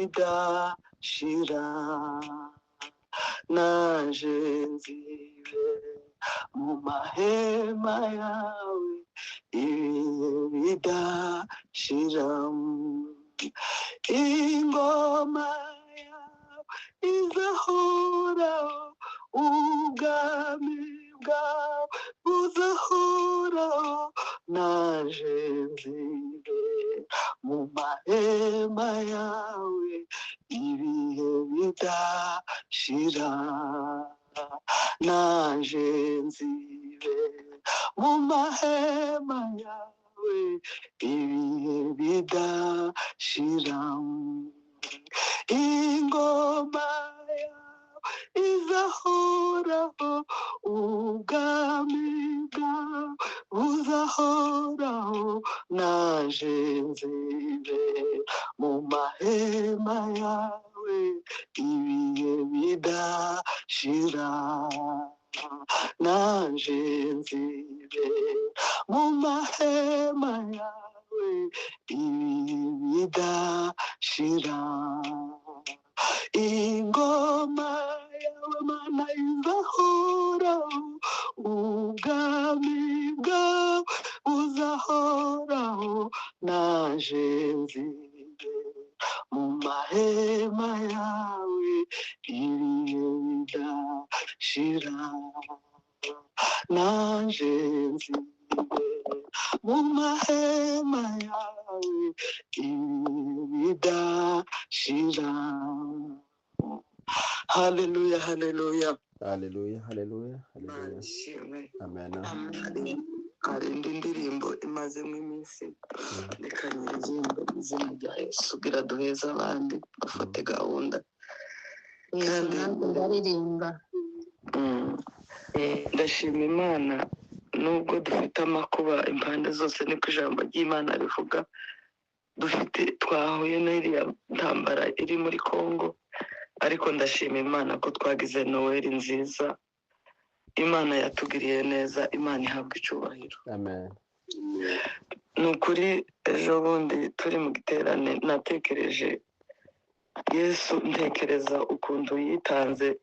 bidashira naje nzibe mu mahema yawe ibihe bidashira ingoma yawe izahoraho ubwami bwawe buzahoraho naje nzibe mu mahema yawe ibihe bidashira naje nzibe mu mahema yawe ibihe bidashira ingoma yawe izahoraho ubwami bwawe buzahoraho naje nzibe mu mahema yawe ibihe bidashira naje nzibe mu mahema yawe ibihe bidashira ingoma yawe mana izahoraho ubwami bwawe buzahoraho naje nzibe mu mahema yawe ibihe bidashira naje nzibe mu mahema yawe ibihe bidashira. Haleluya, haleluya, haleluya, haleluya, haleluya. Amen. Hari indi ndirimbo imazemo iminsi reka nyiririmbe mu izina rya Yesu kugira duheze abandi bafate gahunda kandi ndaririmba. Ndashima Imana nubwo dufite amakuba impande zose niko ijambo ry'Imana rivuga twahuye n'iriya ntambara iri muri Kongo ariko ndashima Imana ko twagize Noheli nziza. Imana yatugiriye neza, Imana ihabwa icyubahiro. Amen. Ni ukuri ejo bundi turi mu giterane natekereje Yesu, ntekereza ukuntu yitanze,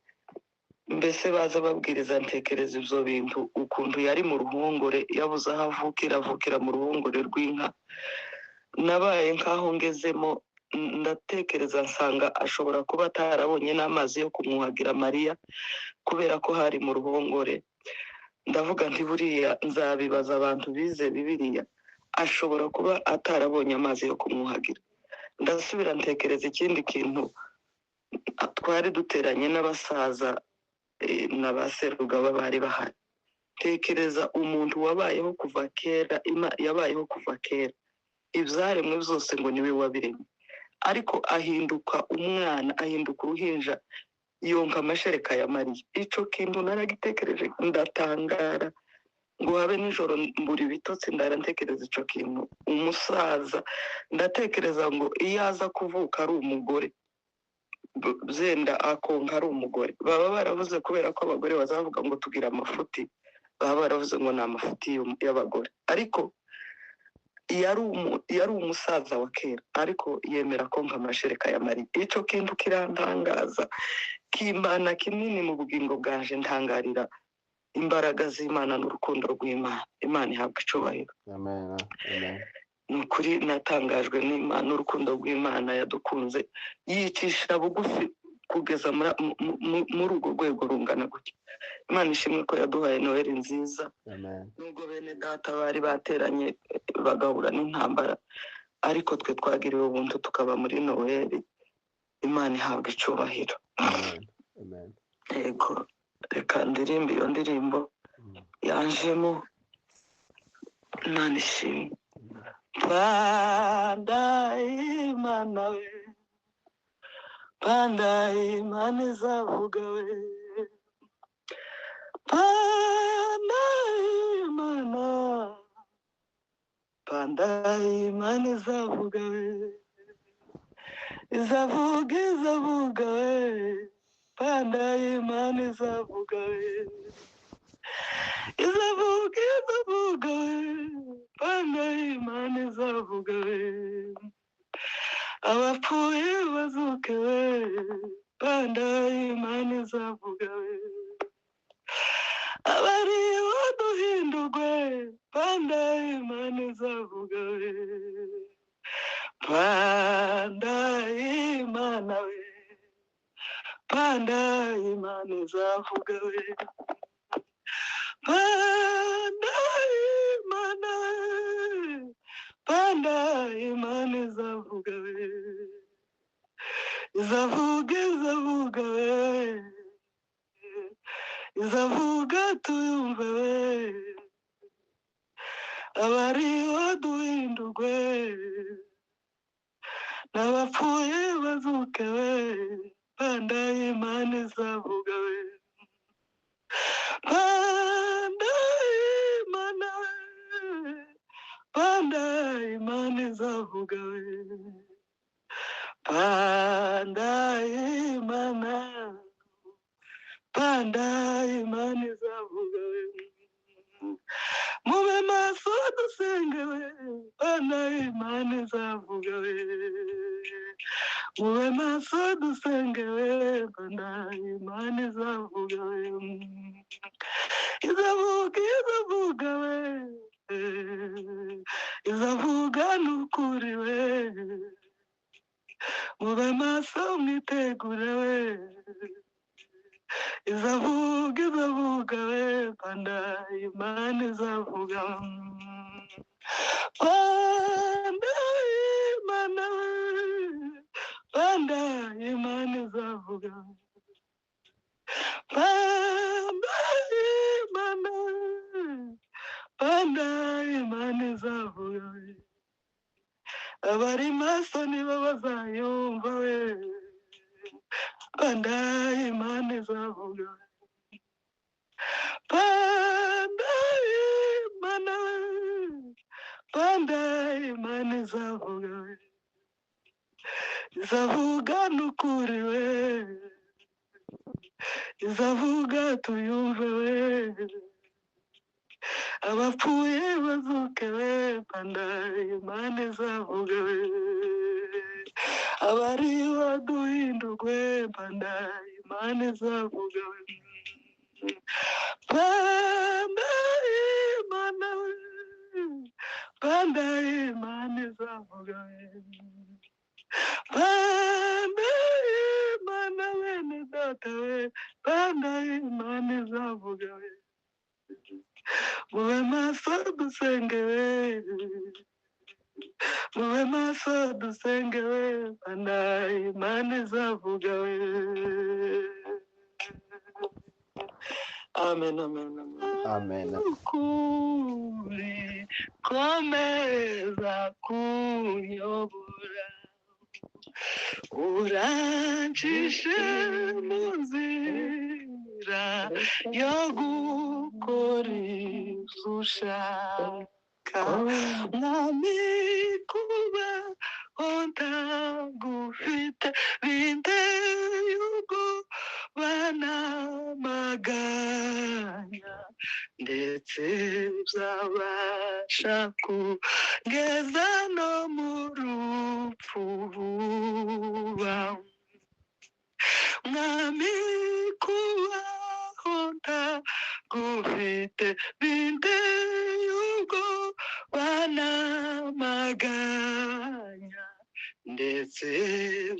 mbese baza babwiriza ntekereza ibyo bintu ukuntu yari mu ruhongore yabuze aho avukira mu ruhongore rw'inka. Nabaye nkaho ngezemo ndatekereza nsanga ashobora kuba atarabonye n'amazi yo kumwuhagira Mariya kubera ko hari mu ruhongore. Ndavuga nti buriya nzabibaza abantu bize Bibiliya, ashobora kuba atarabonye amazi yo kumwuhagira. Ndasubira ntekereza ikindi kintu, twari duteranye n'abasaza n'abaserugaba bari bahari. Tekereza umuntu wabayeho kuva kera, yabayeho kuva kera, ibyaremwe byose ngo niwe wabiremye, ariko ahinduka umwana, ahinduka uruhinja, yonka amashereka ya Mariya. Icyo kintu naragitekereje ndatangara ngo habe nijoro mbura ibitotsi, ndarantekereza icyo kintu. Umusaza ndatekereza ngo iyo aza kuvuka ari umugore, zenda akonka ari umugore, baba baravuze kubera ko abagore bazavuga ngo tugira amafuti, baba baravuze ngo ni amafuti y'abagore, ariko yari umusaza wa kera ariko yemera ko nk'amashereka ya Mariya. Icyo kintu kirantangaza, kimbana kinini mu bugingo bwanje. Ntangarira imbaraga z'Imana n'urukundo rw'Imana. Imana ihabwa icyubahiro. Amen. Amen. Ni ukuri natangajwe n'Imana, urukundo rw'Imana yadukunze yicisha bugufi kugeza muri urwo rwego rungana gutya. Imana ishimwe ko yaduhaye Noheli nziza. Amen. Nubwo bene data bari bateranye bagahura n'intambara, ariko twe twagiriwe ubuntu tukaba muri Noheli. Imana ihabwa icyubahiro. Amen. Amen. Yego, reka ndirimbe iyo ndirimbo yanjemo. Imana ishimwe. Panda Imana we, Panda Imana izavuga we, Panda Imana, Panda Imana izavuga we, izavuga we, Panda Imana izavuga we, izavuga we, Panda Imana izavuga we, abapfuye bazuke we panda imana izavuga we abariho duhindurwe panda imana izavuga we panda imana we panda imana izavuga we panda imana panda imana izavuga we izavuga izavuga we izavuga tuyumve we abariho duhindurwe n'abapfuye bazuke we panda imana izavuga we panda imana panda imana izavuga we panda imana panda imana izavuga we mube maso dusenge we panda imana izavuga we mube maso dusenge we panda imana izavuga we izavuga izavuga we izavuga n'ukuri we mube maso mwitegure we izavuga izavuga we panda imana izavuga panda imana panda imana izavuga panda imana panda imana izavuga abari maso nibo bazayumva we panda imana izavuga panda imana panda imana izavuga izavuga n'ukuri we izavuga tuyumve we abapfuye bazuke we panda imana izavuga we abari baduhindurwe panda imana izavuga we panda imana we panda imana izavuga we panda imana bene data we panda imana izavuga we mube maso dusenge we mube maso dusenge we panda imana izavuga we amen amen Amen. ukuri komeza kunyobora urancishe mu nzira yo gukora ibyo ushaka mwami kuba ntagufite binteye ubwoba n'amaganya ndetse byabasha kugeza no mu rupfu vuba mwami kubaho ntagufite binteye ubwoba n'amaganya ndetse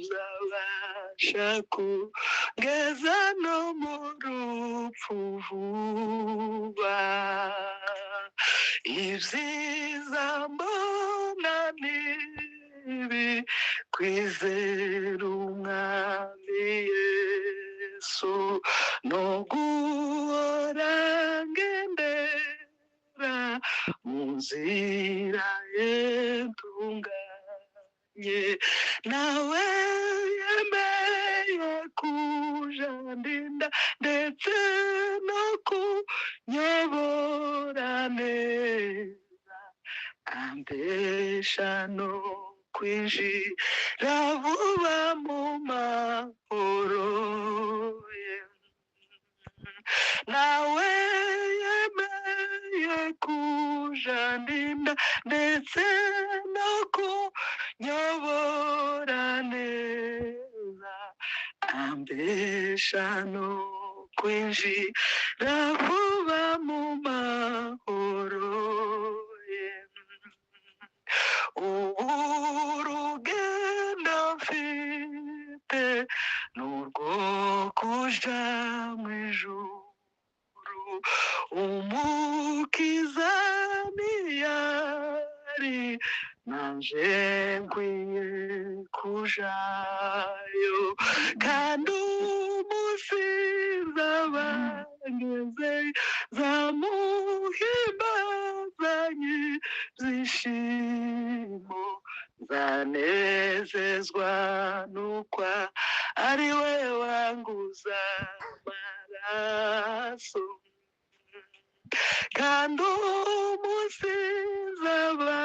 byabasha kugeza no mu rupfu vuba ibyiza mbona nibi kwizera umwami Yesu no guhora ngendera mu nzira yentunganye nawe yemeye kuja ndinda ndetse no kunyobora neza ambesha no kwinjira vuba mu mahoro ye nawe yemeye kuja ndinda ndetse no kunyobora ambesha no kwinjira vuba mu mahoro ye. Ubu urugendo mfite ni urwo kuja mu ijuru, umukiza niyari nanje nkwiye kujayo, kandi umunsi nzaba ngeze zamuhimbazanye zishimo, zanezezwa n'ukwa ari we wanguza amaraso, kandi umunsi nzaba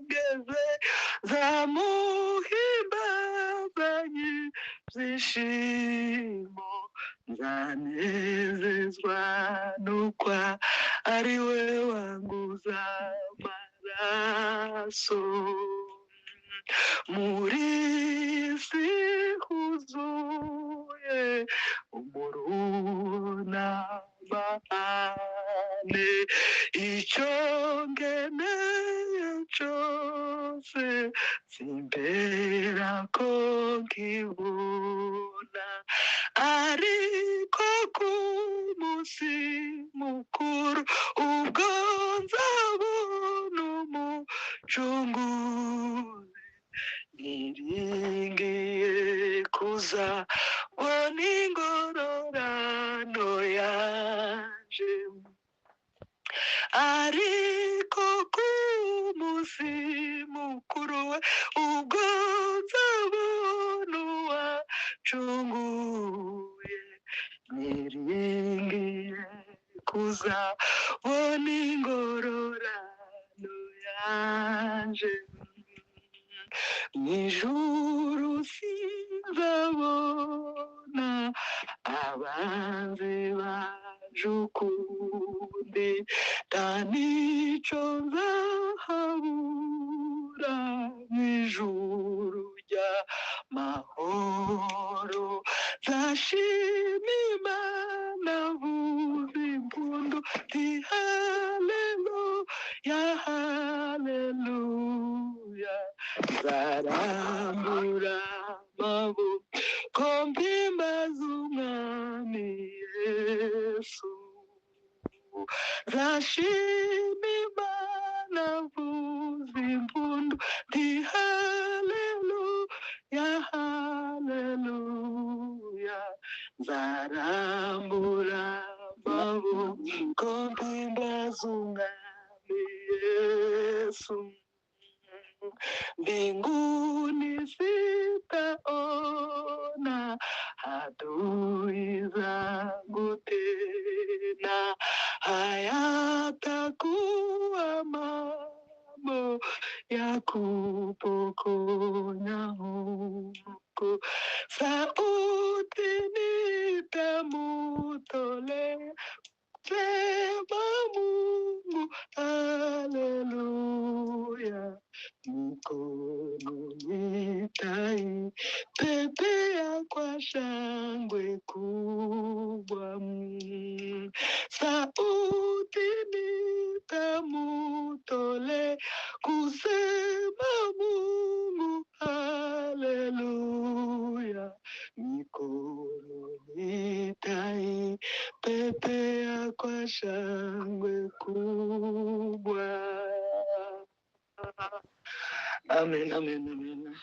ngeze zamuhimbazanye zishimo, zanezezwa n'ukwa ari we wanguza amaraso. Muri si huzuye umuruna n'amahane, icyo ngeneye cyose simbera ko nkibona, ariko ku munsi mukuru ubwo nzabona umucunguzi, niringiye kuza bona ingororano yaje, ariko ku munsi mukuru we ubwo nzabona uwacunguye, niringiye kuza bona ingororano yaje. Mw'ijuru sinzabona abanzi banje ukundi, nta nico nzahabura mw'ijuru ry'amahoro, nzashima Imana mvuza impundu nti haleluya haleluya, nzarambura amaboko mpimbaza umwami Yesu, nzashima Imana mvuza impundu nti haleluya haleluya, nzarambura amaboko mpimbaza umwami Yesu. Mbinguni sitaona adui zangu tena, hayatakuwa mambo ya kupokonya huko, sauti nitamutolea, sema Mungu haleluya, mkono nitaipepea kwa shangwe kubwa, sauti nitamutolea, kusema Mungu haleluya, mikono nitaipepea kwa shangwe kubwa. Amen, amen, amen.